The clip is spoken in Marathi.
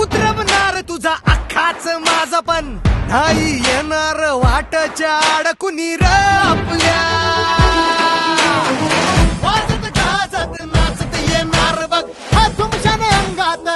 उतरवणार तुझा अख्खाच माझा पण नाही येणार वाटच्या अडकुनी र आपल्या वाजत गाजत नाचत येणार बघ हा तुमच्या अंगात